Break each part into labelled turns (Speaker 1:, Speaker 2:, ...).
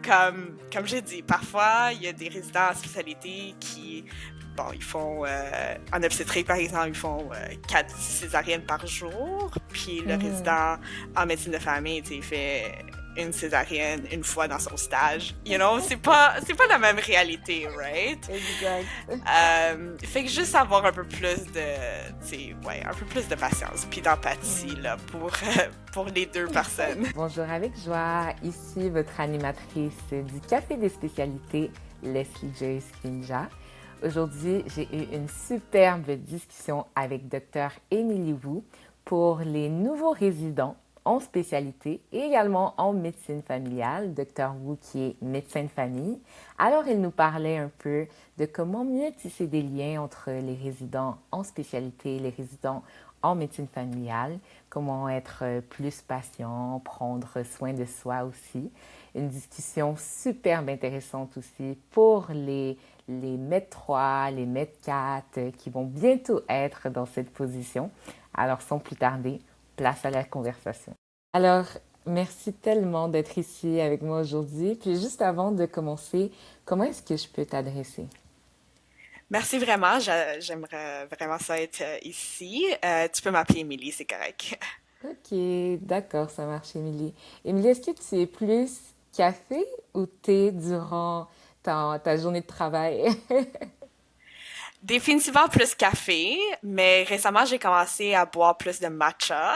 Speaker 1: comme j'ai dit, parfois, il y a des résidents en spécialité qui, bon, ils font, en obstétrique, par exemple, ils font 4 césariennes par jour. Puis le
Speaker 2: Mhm.
Speaker 1: résident en médecine de famille, tu sais, il fait une césarienne une fois dans son stage. You know, c'est pas la même réalité, right?
Speaker 2: Exact.
Speaker 1: Fait que juste avoir un peu plus de, tu sais, ouais, un peu plus de patience puis d'empathie,
Speaker 2: Mhm.
Speaker 1: là, pour les deux personnes.
Speaker 2: Bonjour avec joie, ici votre animatrice du Café des spécialités, Leslie Joyce Kinja. Aujourd'hui, j'ai eu une superbe discussion avec Dr. Emily Wu pour les nouveaux résidents en spécialité et également en médecine familiale. Dr. Wu qui est médecin de famille. Alors, il nous parlait un peu de comment mieux tisser des liens entre les résidents en spécialité et les résidents en médecine familiale, comment être plus patient, prendre soin de soi aussi. Une discussion superbe intéressante aussi pour les MED 3, les MED 4 qui vont bientôt être dans cette position. Alors, sans plus tarder, place à la conversation. Alors, merci tellement d'être ici avec moi aujourd'hui. Puis juste avant de commencer, comment est-ce que je peux t'adresser?
Speaker 1: Merci vraiment, j'aimerais vraiment ça être ici. Tu peux m'appeler Émilie, c'est correct.
Speaker 2: Ok, d'accord, ça marche, Émilie. Émilie, est-ce que tu es plus café ou thé durant ta journée de travail?
Speaker 1: Définitivement plus café, mais récemment j'ai commencé à boire plus de matcha.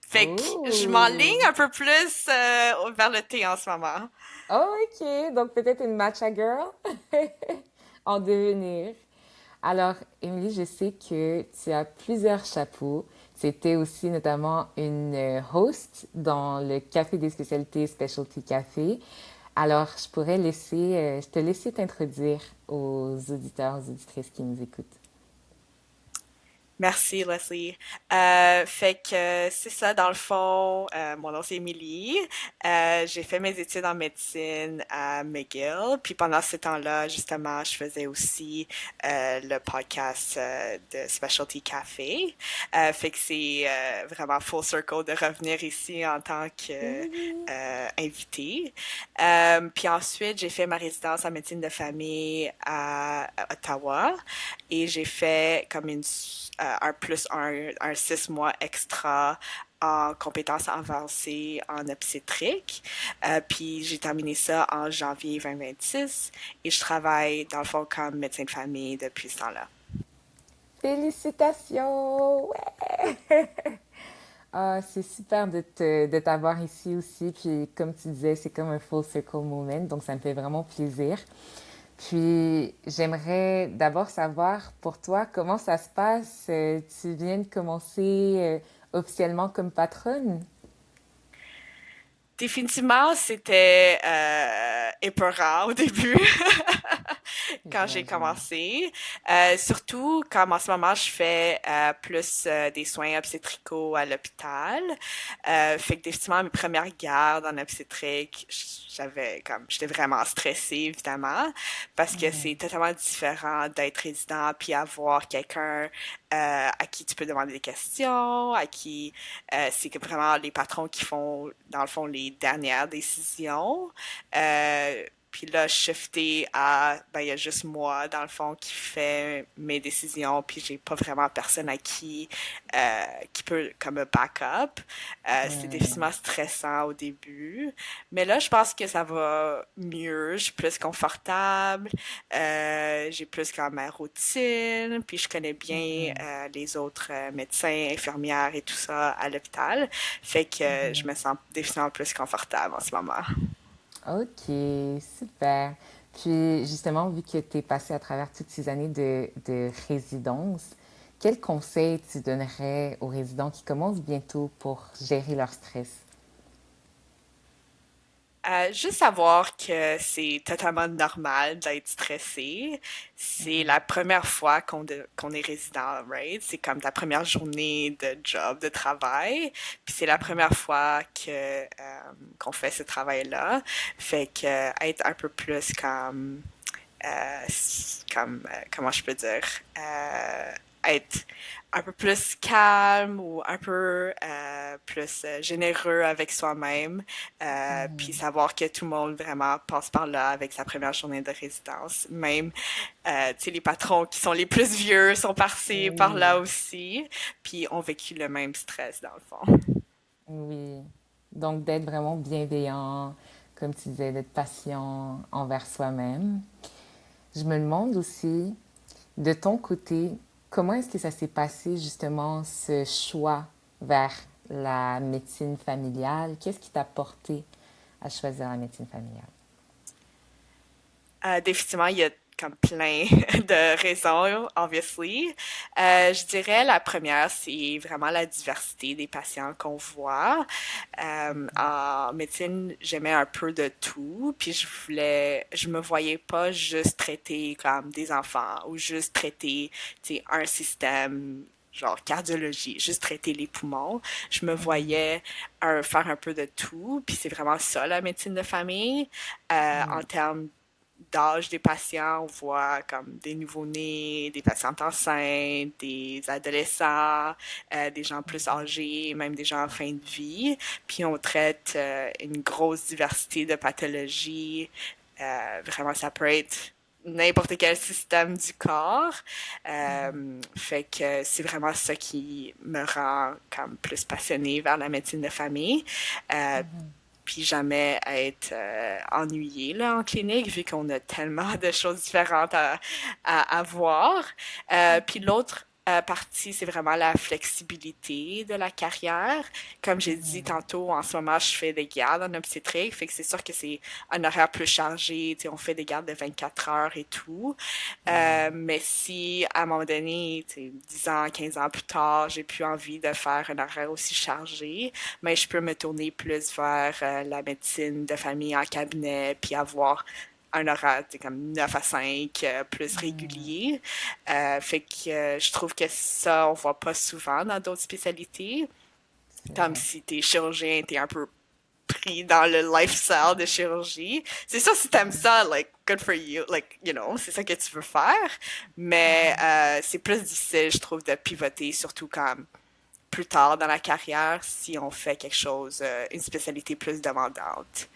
Speaker 1: Fait que je m'enligne
Speaker 2: Oh!
Speaker 1: un peu plus vers le thé en ce moment.
Speaker 2: Oh, ok, donc peut-être une matcha girl en devenir. Alors, Émilie, je sais que tu as plusieurs chapeaux. C'était aussi notamment une host dans le Café des spécialités Specialty Café. Alors, je te laisser t'introduire aux auditeurs, aux auditrices qui nous écoutent.
Speaker 1: Merci, Leslie. Fait que c'est ça, dans le fond, mon nom c'est Émilie. J'ai fait mes études en médecine à McGill. Puis pendant ce temps-là, justement, je faisais aussi le podcast de Specialty Café. Fait que c'est vraiment full circle de revenir ici en tant que
Speaker 2: Mhm.
Speaker 1: invitée. Puis ensuite, j'ai fait ma résidence en médecine de famille à Ottawa et j'ai fait comme un plus un 6 mois extra en compétences avancées en obstétrique. Puis j'ai terminé ça en janvier 2026 et je travaille dans le fond comme médecin de famille depuis ce temps-là.
Speaker 2: Félicitations! Ouais! Ah, c'est super de t'avoir ici aussi. Puis, comme tu disais, c'est comme un full circle moment. Donc, ça me fait vraiment plaisir. Puis, j'aimerais d'abord savoir pour toi comment ça se passe. Tu viens de commencer officiellement comme patronne?
Speaker 1: Définitivement, c'était épeurant au début quand j'ai
Speaker 2: J'imagine.
Speaker 1: commencé. Surtout comme en ce moment, je fais plus des soins obstétricaux à l'hôpital. Fait que définitivement, mes premières gardes en obstétrique, j'étais vraiment stressée, évidemment, parce que c'est
Speaker 2: Mhm.
Speaker 1: totalement différent d'être résident puis avoir quelqu'un à qui tu peux demander des questions, à qui c'est que vraiment les patrons qui font, dans le fond, les dernières décisions. Puis là, shifté à, ben, il y a juste moi, dans le fond, qui fait mes décisions, puis j'ai pas vraiment personne à qui peut, comme un backup. C'était
Speaker 2: Hmm.
Speaker 1: définitivement stressant au début. Mais là, je pense que ça va mieux. Je suis plus confortable. J'ai plus quand ma routine. Puis je connais bien
Speaker 2: Mhm.
Speaker 1: les autres médecins, infirmières et tout ça à l'hôpital. Fait que je
Speaker 2: Mhm.
Speaker 1: me sens définitivement plus confortable en ce moment.
Speaker 2: Ok, super. Puis justement, vu que tu es passé à travers toutes ces années de résidence, quels conseils tu donnerais aux résidents qui commencent bientôt pour gérer leur stress?
Speaker 1: Juste savoir que c'est totalement normal d'être stressé. C'est la
Speaker 2: Mhm.
Speaker 1: première fois qu'on est résident, right? C'est comme ta première journée de job, de travail. Puis c'est la première fois qu'on fait ce travail-là. Fait que être un peu plus comme comment je peux dire, être un peu plus calme ou un peu plus généreux avec soi-même, puis savoir que tout le monde vraiment passe par là avec sa première journée de résidence. Même, tu sais, les patrons qui sont les plus vieux sont passés par
Speaker 2: Oui,
Speaker 1: là aussi, puis ont vécu le même stress dans le fond.
Speaker 2: oui. Donc d'être vraiment bienveillant, comme tu disais, d'être patient envers soi-même. Je me demande aussi, de ton côté, comment est-ce que ça s'est passé justement ce choix vers la médecine familiale? Qu'est-ce qui t'a porté à choisir la médecine familiale?
Speaker 1: Définitivement, il y a comme plein de raisons, obviously. Je dirais la première, c'est vraiment la diversité des patients qu'on voit. En médecine, j'aimais un peu de tout, puis je me voyais pas juste traiter comme des enfants ou juste traiter, tu sais, un système genre cardiologie, juste traiter les poumons. Je me voyais faire un peu de tout, puis c'est vraiment ça la médecine de famille. En termes d'âge des patients, on voit comme des nouveau-nés, des patientes enceintes, des adolescents, des gens plus âgés, même des gens en fin de vie. Puis on traite une grosse diversité de pathologies. Vraiment, ça peut être n'importe quel système du corps. Fait que c'est vraiment ça qui me rend comme plus passionnée vers la médecine de famille. Euh, puis jamais être ennuyé là, en clinique, vu qu'on a tellement de choses différentes à voir. Puis l'autre partie, c'est vraiment la flexibilité de la carrière. Comme j'ai dit tantôt, en ce moment, je fais des gardes en obstétrique, fait que c'est sûr que c'est un horaire plus chargé, tu sais, on fait des gardes de 24 heures et tout. Mais si, à un moment donné, tu sais, 10 ans, 15 ans plus tard, j'ai plus envie de faire un horaire aussi chargé, mais je peux me tourner plus vers la médecine de famille en cabinet, puis avoir un horaire comme 9 à 5 plus régulier. Fait que je trouve que ça, on voit pas souvent dans d'autres spécialités.
Speaker 2: C'est
Speaker 1: Comme
Speaker 2: vrai.
Speaker 1: si t'es chirurgien, t'es un peu pris dans le lifestyle de chirurgie. C'est sûr, si t'aimes ça, like, good for you, like, you know, c'est ça que tu veux faire. Mais c'est plus difficile, je trouve, de pivoter, surtout comme plus tard dans la carrière, si on fait quelque chose, une spécialité plus demandante.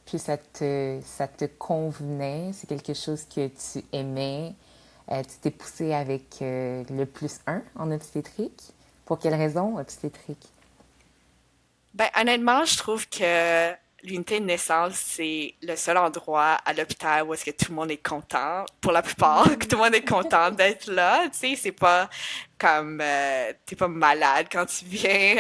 Speaker 2: Puis ça te convenait, c'est quelque chose que tu aimais. Tu t'es poussé avec le plus un en obstétrique. Pour quelle raison obstétrique?
Speaker 1: Ben, honnêtement, je trouve que l'unité de naissance, c'est le seul endroit à l'hôpital où est-ce que tout le monde est content, pour la plupart, que tout le monde est content d'être là. Tu sais, c'est pas comme t'es pas malade quand tu viens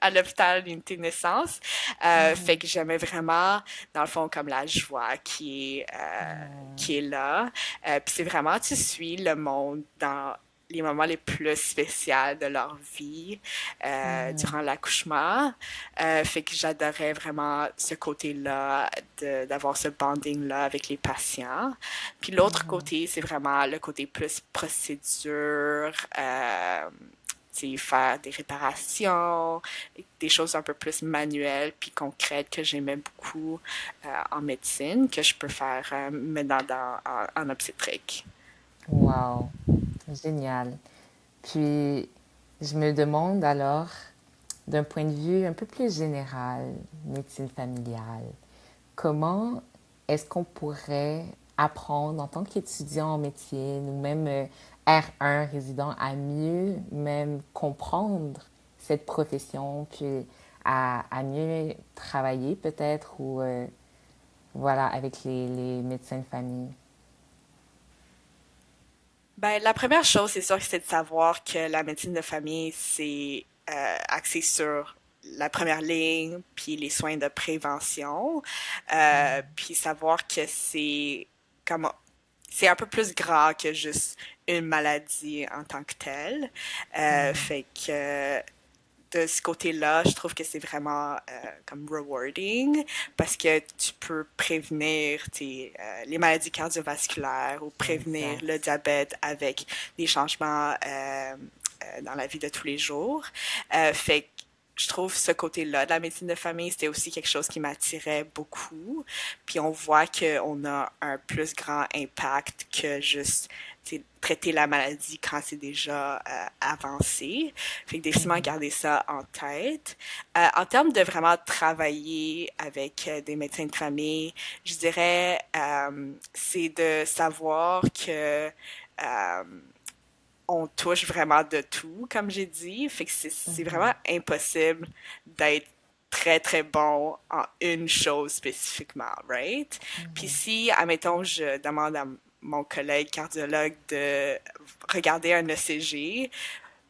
Speaker 1: à l'hôpital l'unité de naissance. Fait que j'aimais vraiment, dans le fond, comme la joie qui est là. Puis c'est vraiment, tu suis le monde dans les moments les plus spéciaux de leur vie durant l'accouchement. Fait que j'adorais vraiment ce côté-là, d'avoir ce bonding-là avec les patients. Puis l'autre côté, c'est vraiment le côté plus procédure, faire des réparations, des choses un peu plus manuelles puis concrètes que j'aimais beaucoup en médecine, que je peux faire maintenant en obstétrique.
Speaker 2: Wow, génial. Puis je me demande alors, d'un point de vue un peu plus général, médecine familiale, comment est-ce qu'on pourrait apprendre en tant qu'étudiant en médecine ou même R1 résident à mieux même comprendre cette profession, puis à mieux travailler peut-être ou voilà avec les médecins de famille.
Speaker 1: Ben, la première chose, c'est sûr que c'est de savoir que la médecine de famille, c'est axé sur la première ligne, puis les soins de prévention, puis savoir que comme c'est un peu plus grand que juste une maladie en tant que telle. Fait que de ce côté-là, je trouve que c'est vraiment comme rewarding parce que tu peux prévenir les maladies cardiovasculaires ou prévenir le
Speaker 2: Exact.
Speaker 1: diabète avec des changements dans la vie de tous les jours. Fait que je trouve ce côté-là de la médecine de famille, c'était aussi quelque chose qui m'attirait beaucoup. Puis on voit qu'on a un plus grand impact que juste traiter la maladie quand c'est déjà avancé. Fait que définitivement
Speaker 2: Mhm.
Speaker 1: garder ça en tête. En termes de vraiment travailler avec des médecins de famille, je dirais c'est de savoir que on touche vraiment de tout, comme j'ai dit. Fait que c'est vraiment
Speaker 2: Mhm.
Speaker 1: impossible d'être très, très bon en une chose spécifiquement, right? Puis
Speaker 2: Mhm.
Speaker 1: si, admettons, je demande à mon collègue cardiologue de regarder un ECG,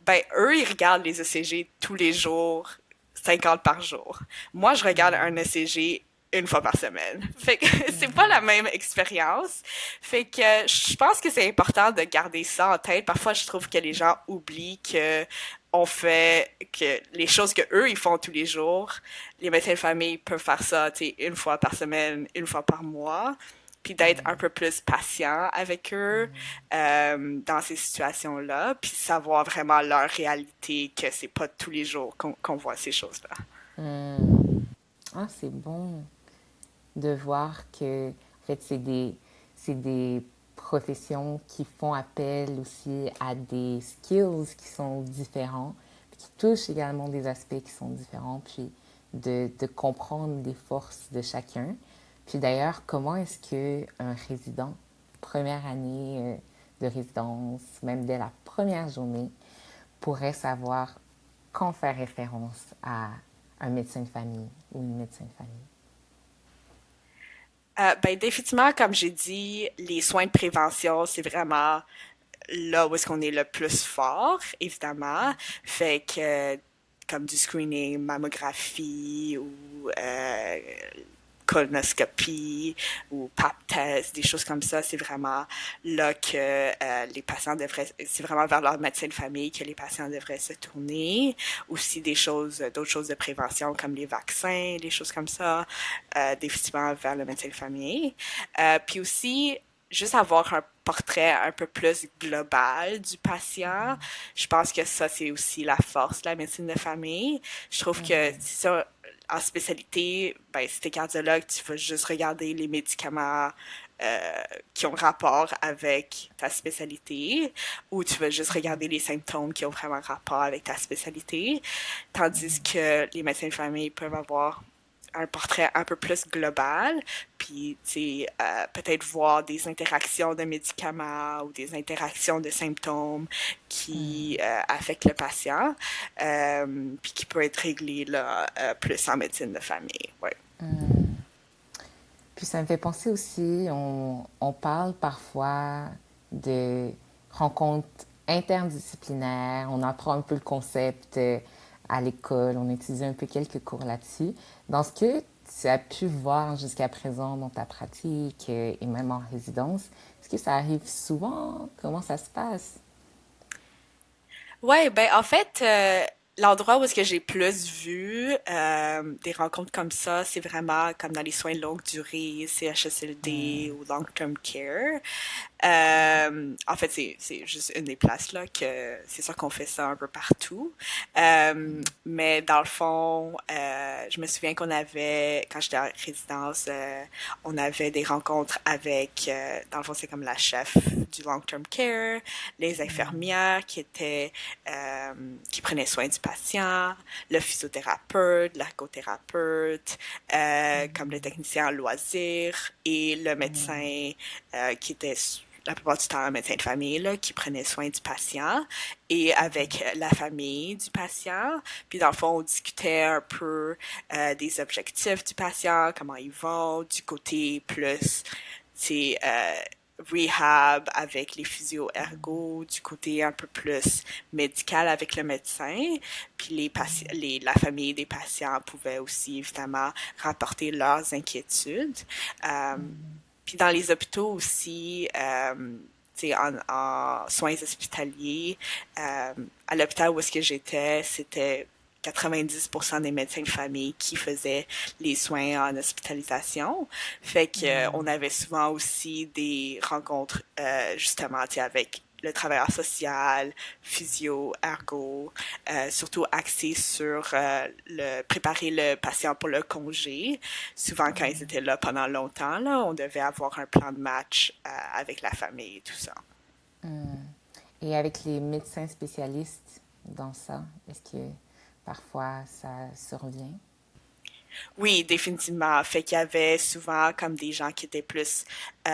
Speaker 1: ben, eux, ils regardent les ECG tous les jours, 50 par jour. Moi, je regarde un
Speaker 2: Mhm.
Speaker 1: ECG une fois par semaine. Fait que c'est pas la
Speaker 2: Mhm.
Speaker 1: même expérience. Fait que je pense que c'est important de garder ça en tête. Parfois, je trouve que les gens oublient que on fait que les choses que eux ils font tous les jours, les médecins de famille peuvent faire ça, tu sais, une fois par semaine, une fois par mois, puis d'être un peu plus patient avec eux dans ces situations-là, puis savoir vraiment leur réalité, que c'est pas tous les jours qu'on voit ces choses-là.
Speaker 2: Mhm. Ah, c'est bon de voir que, en fait, c'est des professions qui font appel aussi à des skills qui sont différents, puis qui touchent également des aspects qui sont différents, puis de comprendre les forces de chacun. Puis d'ailleurs, comment est-ce qu'un résident, première année de résidence, même dès la première journée, pourrait savoir quand faire référence à un médecin de famille ou une médecin de famille?
Speaker 1: Ben, définitivement, comme j'ai dit, les soins de prévention, c'est vraiment là où est-ce qu'on est le plus fort, évidemment. Fait que, comme du screening, mammographie ou colonoscopie ou pap test, des choses comme ça, c'est vraiment là que les patients devraient, c'est vraiment vers leur médecin de famille que les patients devraient se tourner. Aussi des choses, d'autres choses de prévention comme les vaccins, des choses comme ça, définitivement vers le médecin de famille. Puis aussi, juste avoir un portrait un peu plus global du patient. Je pense que ça, c'est aussi la force de la médecine de famille. Je trouve que
Speaker 2: Mhm.
Speaker 1: ça, en spécialité, ben, si t'es cardiologue, tu vas juste regarder les médicaments qui ont rapport avec ta spécialité, ou tu vas juste regarder les symptômes qui ont vraiment rapport avec ta spécialité, tandis que les médecins de famille peuvent avoir un portrait un peu plus global, puis peut-être voir des interactions de médicaments ou des interactions de symptômes qui affectent le patient, puis qui peut être réglé là, plus en médecine de famille. Ouais.
Speaker 2: Puis ça me fait penser aussi, on parle parfois de rencontres interdisciplinaires, on apprend un peu le concept à l'école, on étudie un peu quelques cours là-dessus. Dans ce que tu as pu voir jusqu'à présent dans ta pratique et même en résidence, est-ce que ça arrive souvent? Comment ça se passe?
Speaker 1: Ouais, ben en fait, l'endroit où est-ce que j'ai plus vu des rencontres comme ça, c'est vraiment comme dans les soins de longue durée, CHSLD ou long-term care. En fait, c'est juste une des places là que c'est sûr qu'on fait ça un peu partout. Mais dans le fond, je me souviens qu'on avait, quand j'étais en résidence, on avait des rencontres avec, dans le fond, c'est comme la chef du long-term care, les infirmières euh, qui prenaient soin du patient, le physiothérapeute, l'ergothérapeute, comme le technicien en loisirs et le médecin qui était la plupart du temps un médecin de famille là, qui prenait soin du patient et avec la famille du patient. Puis dans le fond, on discutait un peu des objectifs du patient, comment ils vont, du côté plus, c'est rehab avec les physio-ergo, du côté un peu plus médical avec le médecin. Puis la famille des patients pouvait aussi évidemment rapporter leurs inquiétudes. Euh, puis dans les hôpitaux aussi, en soins hospitaliers, à l'hôpital où est-ce que j'étais, c'était 90% des médecins de famille qui faisaient les soins en hospitalisation. Fait que on avait souvent aussi des rencontres justement avec le travailleur social, physio, ergo, surtout axé sur préparer le patient pour le congé. Souvent, quand ils étaient là pendant longtemps, là, on devait avoir un plan de match avec la famille et tout ça.
Speaker 2: Hmm. Et avec les médecins spécialistes dans ça, est-ce que parfois ça survient?
Speaker 1: Oui, définitivement. Fait qu'il y avait souvent comme des gens qui étaient plus, tu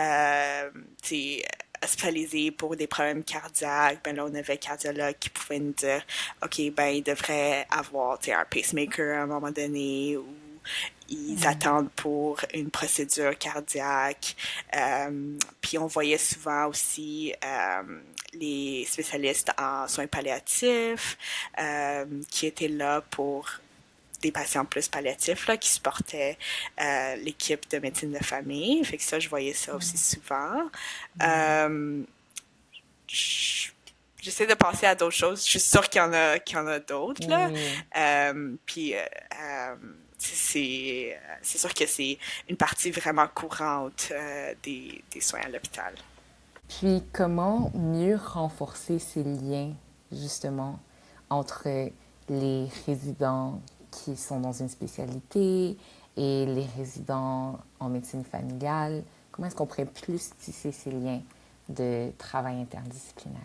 Speaker 1: sais, hospitalisés pour des problèmes cardiaques. Ben là, on avait un cardiologue qui pouvait nous dire, OK, ben, il devrait avoir, tu sais, un pacemaker à un moment donné ou ils attendent pour une procédure cardiaque. Puis on voyait souvent aussi les spécialistes en soins palliatifs qui étaient là pour des patients plus palliatifs là, qui supportaient l'équipe de médecine de famille. Fait que ça, je voyais ça aussi souvent. Euh, J'essaie de penser à d'autres choses. Je suis sûre qu'il y en a d'autres, là.
Speaker 2: Oui.
Speaker 1: Puis, c'est sûr que c'est une partie vraiment courante des soins à l'hôpital.
Speaker 2: Puis comment mieux renforcer ces liens justement entre les résidents qui sont dans une spécialité et les résidents en médecine familiale? Comment est-ce qu'on pourrait plus tisser ces liens de travail interdisciplinaire?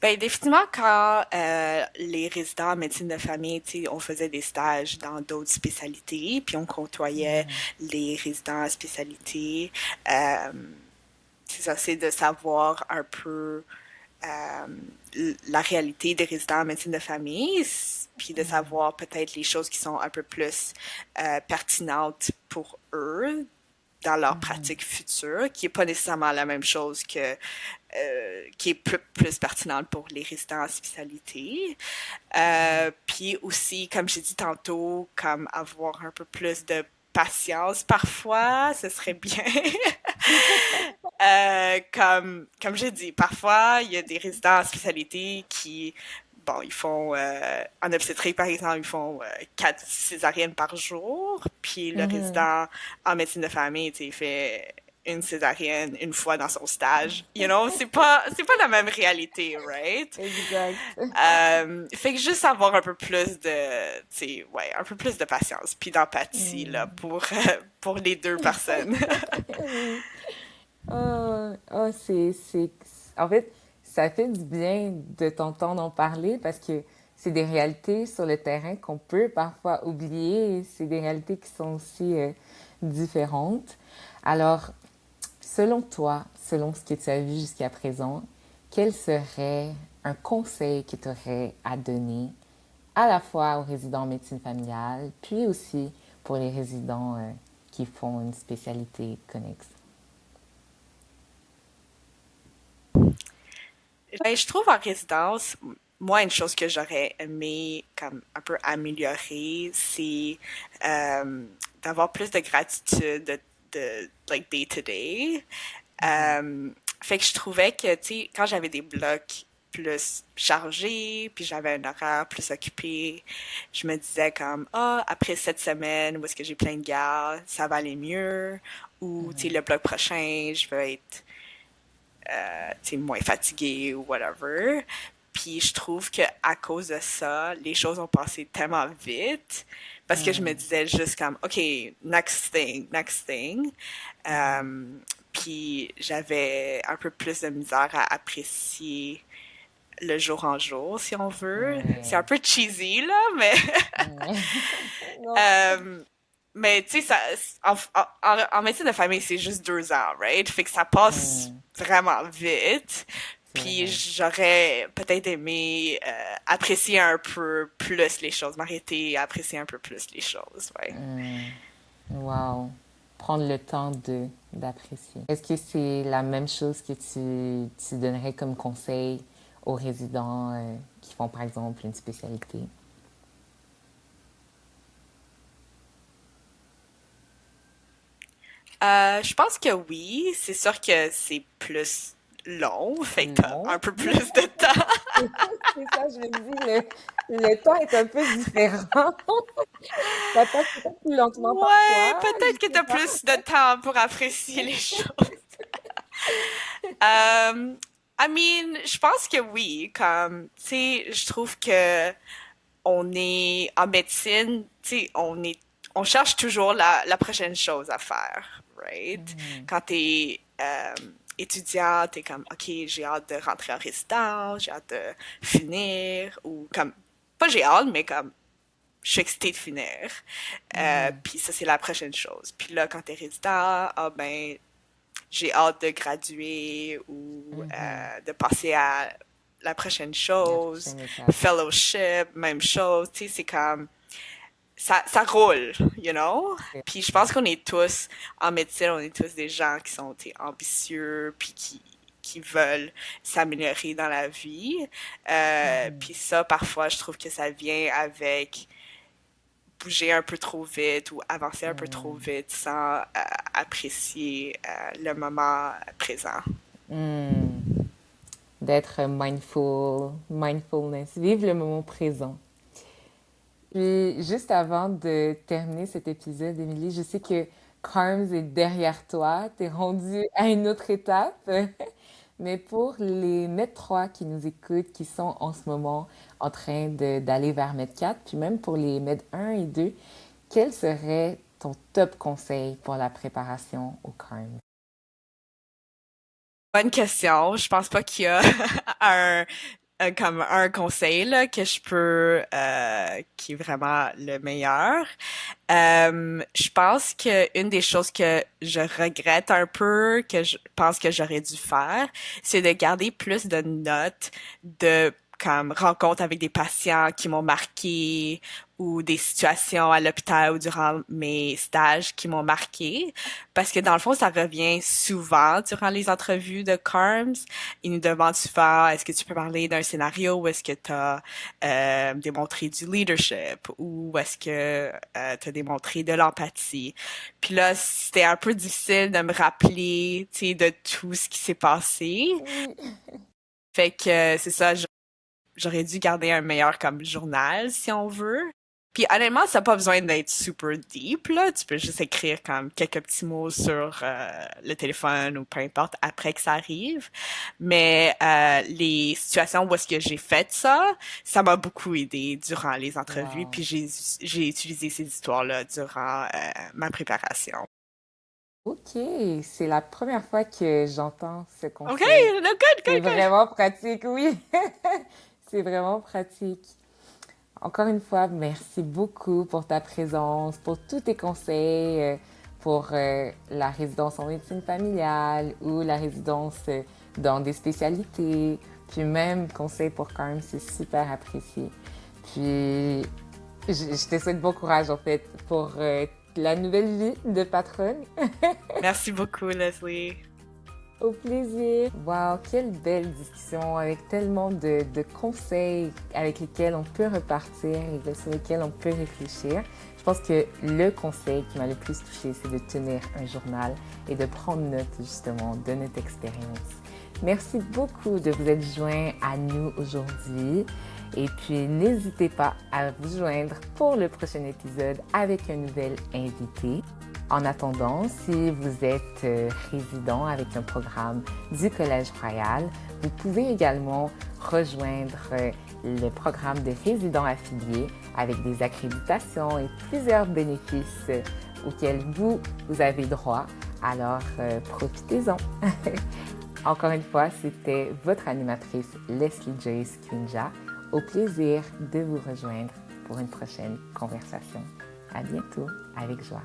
Speaker 1: Ben, définitivement, quand les résidents en médecine de famille, tu sais, on faisait des stages dans d'autres spécialités, puis on côtoyait les résidents en spécialité. Euh, c'est ça, c'est de savoir un peu la réalité des résidents en médecine de famille, puis de savoir peut-être les choses qui sont un peu plus pertinentes pour eux dans leur pratique future, qui est pas nécessairement la même chose que qui est plus pertinente pour les résidents en spécialité. Puis aussi, comme j'ai dit tantôt, comme avoir un peu plus de patience parfois, ce serait bien. Comme j'ai dit, parfois, il y a des résidents en spécialité qui, bon, ils font, en obstétrique, par exemple, ils font 4 césariennes par jour. Puis le résident en médecine de famille, tu sais, il fait une césarienne une fois dans son stage. You know, c'est pas la même réalité, right?
Speaker 2: Exact.
Speaker 1: Fait que juste avoir un peu plus de, tu sais, ouais, un peu plus de patience puis d'empathie, là, pour les deux personnes.
Speaker 2: Oui. Oh, En fait, ça fait du bien de t'entendre en parler parce que c'est des réalités sur le terrain qu'on peut parfois oublier et c'est des réalités qui sont aussi différentes. Alors, selon toi, selon ce que tu as vu jusqu'à présent, quel serait un conseil que tu aurais à donner à la fois aux résidents en médecine familiale, puis aussi pour les résidents qui font une spécialité connexe?
Speaker 1: Ben, je trouve en résidence, moi, une chose que j'aurais aimé comme un peu améliorer, c'est d'avoir plus de gratitude like day to day. Fait que je trouvais que, tu sais, quand j'avais des blocs plus chargés, puis j'avais un horaire plus occupé, je me disais comme, ah, après cette semaine où est-ce que j'ai plein de gardes, ça va aller mieux, ou, tu sais, le bloc prochain, je vais être moins fatiguée ou whatever. Puis je trouve que à cause de ça, les choses ont passé tellement vite parce que je me disais juste comme OK, next thing, next thing. Euh, Puis j'avais un peu plus de misère à apprécier le jour en jour, si on veut. C'est un
Speaker 2: Ouais.
Speaker 1: peu cheesy là, mais
Speaker 2: Ouais. Non.
Speaker 1: euh, mais tu sais, en médecine de famille, c'est juste 2 ans, right? Fait que ça passe vraiment vite.
Speaker 2: C'est
Speaker 1: Puis
Speaker 2: vrai.
Speaker 1: j'aurais peut-être aimé apprécier un peu plus les choses, m'arrêter à apprécier un peu plus les choses, ouais.
Speaker 2: Wow. Prendre le temps de d'apprécier. Est-ce que c'est la même chose que tu donnerais comme conseil aux résidents qui font par exemple une spécialité?
Speaker 1: Je pense que oui, c'est sûr que c'est plus long, fait que t'as un
Speaker 2: Non.
Speaker 1: peu plus de temps.
Speaker 2: C'est ça, je me dis, le temps est un peu différent. Ça passe peut-être plus lentement
Speaker 1: Ouais,
Speaker 2: parfois, je
Speaker 1: peut-être que
Speaker 2: sais
Speaker 1: t'as
Speaker 2: pas.
Speaker 1: plus de temps pour apprécier les choses. I mean, je pense que oui, comme, tu sais, je trouve que on est en médecine, tu sais, on cherche toujours la prochaine chose à faire, right?
Speaker 2: Mhm.
Speaker 1: Quand t'es étudiant, t'es comme, ok, j'ai hâte de rentrer en résidence, j'ai hâte de finir, ou comme, pas j'ai hâte, mais comme, je suis excitée de finir.
Speaker 2: Mhm.
Speaker 1: Puis ça, c'est la prochaine chose. Puis là, quand t'es résident, ah ben, j'ai hâte de graduer ou
Speaker 2: Mhm.
Speaker 1: de passer à la prochaine
Speaker 2: La
Speaker 1: chose,
Speaker 2: prochaine étape.
Speaker 1: fellowship, même chose, tu sais, c'est comme, ça roule, you know?
Speaker 2: C'est
Speaker 1: Puis je
Speaker 2: vrai.
Speaker 1: pense qu'on est tous, en médecine, on est tous des gens qui sont t'sais, ambitieux, puis qui veulent s'améliorer dans la vie.
Speaker 2: Mhm.
Speaker 1: Puis ça, parfois, je trouve que ça vient avec bouger un peu trop vite ou avancer un peu trop
Speaker 2: Mhm.
Speaker 1: vite sans apprécier le moment présent.
Speaker 2: Mhm. D'être mindfulness, vivre le moment présent. Puis, juste avant de terminer cet épisode, Émilie, je sais que Carms est derrière toi, t'es rendu à une autre étape. Mais pour les Med 3 qui nous écoutent, qui sont en ce moment en train d'aller vers Med 4, puis même pour les Med 1 et 2, quel serait ton top conseil pour la préparation au CARM?
Speaker 1: Bonne question. Je pense pas qu'il y a un, comme un conseil là, que je peux qui est vraiment le meilleur. Je pense que une des choses que je regrette un peu, que je pense que j'aurais dû faire, c'est de garder plus de notes de comme rencontres avec des patients qui m'ont marqué ou des situations à l'hôpital ou durant mes stages qui m'ont marqué. Parce que dans le fond, ça revient souvent durant les entrevues de CARMS. Ils nous demandent souvent, est-ce que tu peux parler d'un scénario où est-ce que tu as démontré du leadership ou est-ce que tu as démontré de l'empathie. Puis là, c'était un peu difficile de me rappeler, tu sais, de tout ce qui s'est passé.
Speaker 2: Oui.
Speaker 1: Fait que c'est ça, j'aurais dû garder un meilleur comme journal, si on veut. Puis honnêtement, ça n'a pas besoin d'être super deep, là. Tu peux juste écrire comme quelques petits mots sur le téléphone ou peu importe après que ça arrive. Mais les situations où est-ce que j'ai fait ça, ça m'a beaucoup aidé durant les entrevues. Puis
Speaker 2: Wow.
Speaker 1: j'ai utilisé ces histoires-là durant ma préparation.
Speaker 2: Ok, c'est la première fois que j'entends ce conseil.
Speaker 1: Okay, no, good,
Speaker 2: C'est
Speaker 1: good, good.
Speaker 2: vraiment pratique, oui. C'est vraiment pratique. Encore une fois, merci beaucoup pour ta présence, pour tous tes conseils, pour la résidence en médecine familiale ou la résidence dans des spécialités. Puis même conseil pour Carm, c'est super apprécié. Puis je te souhaite bon courage en fait pour la nouvelle vie de patronne.
Speaker 1: Merci beaucoup, Leslie.
Speaker 2: Au plaisir. Wow, quelle belle discussion avec tellement de conseils avec lesquels on peut repartir et sur lesquels on peut réfléchir. Je pense que le conseil qui m'a le plus touché, c'est de tenir un journal et de prendre note justement de notre expérience. Merci beaucoup de vous être joints à nous aujourd'hui. Et puis, n'hésitez pas à vous joindre pour le prochain épisode avec un nouvel invité. En attendant, si vous êtes résident avec un programme du Collège Royal, vous pouvez également rejoindre le programme de résidents affiliés avec des accréditations et plusieurs bénéfices auxquels vous avez droit. Alors, profitez-en. Encore une fois, c'était votre animatrice Leslie Joyce Kinja. Au plaisir de vous rejoindre pour une prochaine conversation. À bientôt, avec joie.